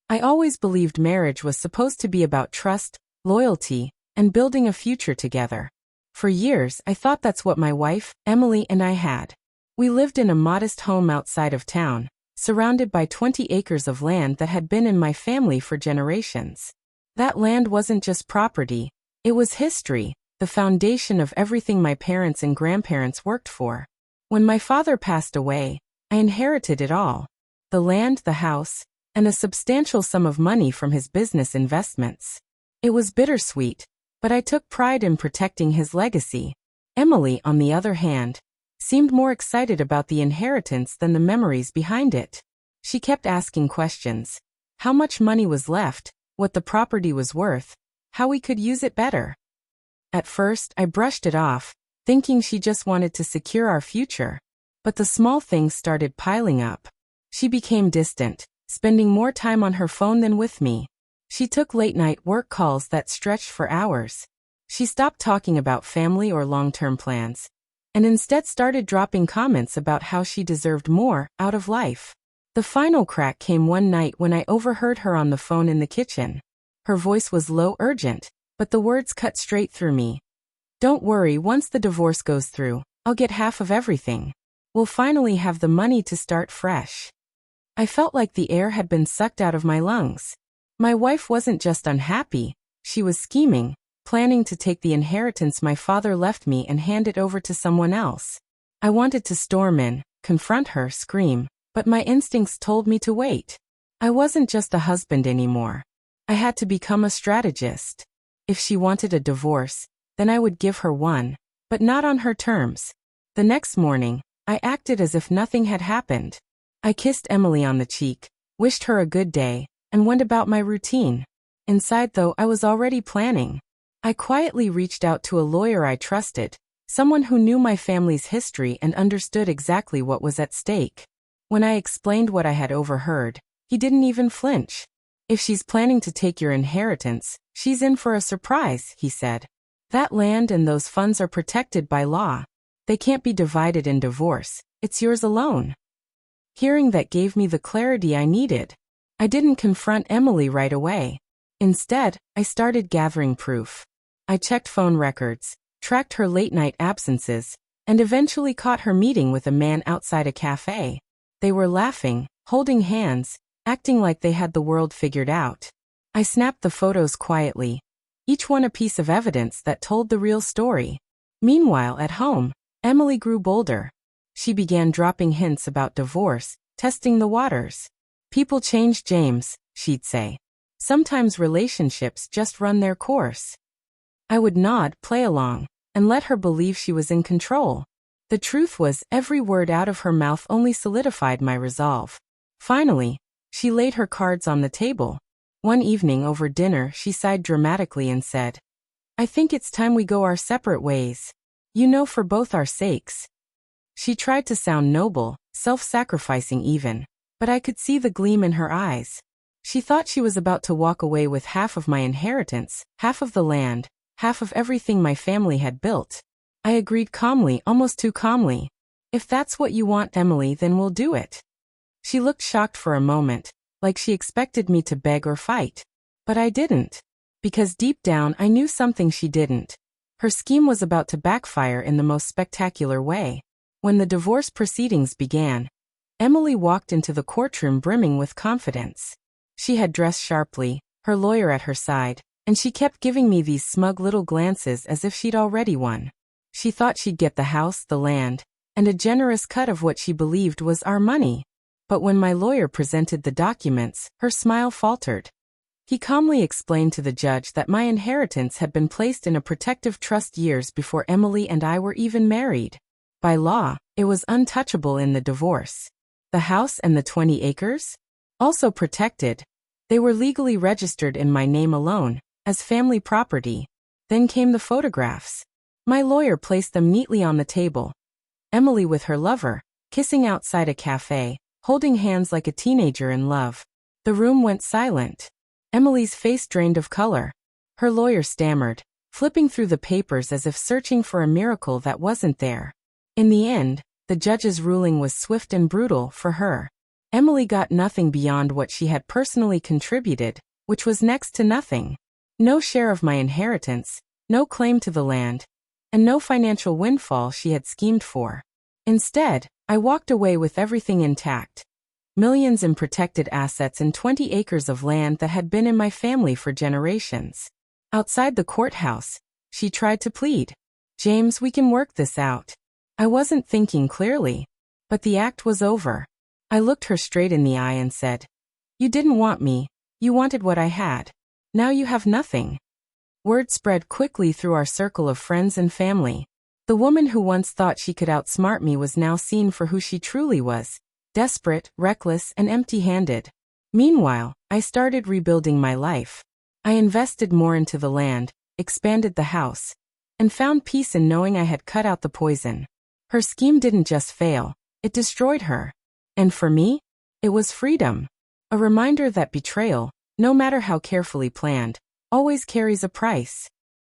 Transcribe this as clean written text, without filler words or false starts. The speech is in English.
I always believed marriage was supposed to be about trust, loyalty, and building a future together. For years, I thought that's what my wife, Emily, and I had. We lived in a modest home outside of town, surrounded by 20 acres of land that had been in my family for generations. That land wasn't just property, it was history, the foundation of everything my parents and grandparents worked for. When my father passed away, I inherited it all. The land, the house, and a substantial sum of money from his business investments. It was bittersweet, but I took pride in protecting his legacy. Emily, on the other hand, seemed more excited about the inheritance than the memories behind it. She kept asking questions. How much money was left, what the property was worth, how we could use it better. At first, I brushed it off, thinking she just wanted to secure our future. But the small things started piling up. She became distant, spending more time on her phone than with me. She took late-night work calls that stretched for hours. She stopped talking about family or long-term plans, and instead started dropping comments about how she deserved more out of life. The final crack came one night when I overheard her on the phone in the kitchen. Her voice was low, urgent, but the words cut straight through me. "Don't worry, once the divorce goes through, I'll get half of everything. We'll finally have the money to start fresh." I felt like the air had been sucked out of my lungs. My wife wasn't just unhappy, she was scheming, planning to take the inheritance my father left me and hand it over to someone else. I wanted to storm in, confront her, scream, but my instincts told me to wait. I wasn't just a husband anymore. I had to become a strategist. If she wanted a divorce, then I would give her one, but not on her terms. The next morning, I acted as if nothing had happened. I kissed Emily on the cheek, wished her a good day, and went about my routine. Inside, though, I was already planning. I quietly reached out to a lawyer I trusted, someone who knew my family's history and understood exactly what was at stake. When I explained what I had overheard, he didn't even flinch. "If she's planning to take your inheritance, she's in for a surprise," he said. "That land and those funds are protected by law. They can't be divided in divorce, it's yours alone." Hearing that gave me the clarity I needed. I didn't confront Emily right away. Instead, I started gathering proof. I checked phone records, tracked her late-night absences, and eventually caught her meeting with a man outside a cafe. They were laughing, holding hands, acting like they had the world figured out. I snapped the photos quietly, each one a piece of evidence that told the real story. Meanwhile, at home, Emily grew bolder. She began dropping hints about divorce, testing the waters. "People change, James," she'd say. "Sometimes relationships just run their course." I would nod, play along, and let her believe she was in control. The truth was, every word out of her mouth only solidified my resolve. Finally, she laid her cards on the table. One evening over dinner, she sighed dramatically and said, "I think it's time we go our separate ways. You know, for both our sakes." She tried to sound noble, self-sacrificing even, but I could see the gleam in her eyes. She thought she was about to walk away with half of my inheritance, half of the land, half of everything my family had built. I agreed calmly, almost too calmly. "If that's what you want, Emily, then we'll do it." She looked shocked for a moment, like she expected me to beg or fight. But I didn't. Because deep down I knew something she didn't. Her scheme was about to backfire in the most spectacular way. When the divorce proceedings began, Emily walked into the courtroom brimming with confidence. She had dressed sharply, her lawyer at her side, and she kept giving me these smug little glances as if she'd already won. She thought she'd get the house, the land, and a generous cut of what she believed was our money. But when my lawyer presented the documents, her smile faltered. He calmly explained to the judge that my inheritance had been placed in a protective trust years before Emily and I were even married. By law, it was untouchable in the divorce. The house and the 20 acres? Also protected. They were legally registered in my name alone, as family property. Then came the photographs. My lawyer placed them neatly on the table. Emily with her lover, kissing outside a cafe, holding hands like a teenager in love. The room went silent. Emily's face drained of color. Her lawyer stammered, flipping through the papers as if searching for a miracle that wasn't there. In the end, the judge's ruling was swift and brutal for her. Emily got nothing beyond what she had personally contributed, which was next to nothing. No share of my inheritance, no claim to the land, and no financial windfall she had schemed for. Instead, I walked away with everything intact. Millions in protected assets and 20 acres of land that had been in my family for generations. Outside the courthouse, she tried to plead. James, we can work this out. I wasn't thinking clearly, but the act was over. I looked her straight in the eye and said, "You didn't want me, you wanted what I had. Now you have nothing." Word spread quickly through our circle of friends and family. The woman who once thought she could outsmart me was now seen for who she truly was, desperate, reckless, and empty-handed. Meanwhile, I started rebuilding my life. I invested more into the land, expanded the house, and found peace in knowing I had cut out the poison. Her scheme didn't just fail, it destroyed her. And for me, it was freedom. A reminder that betrayal, no matter how carefully planned, always carries a price.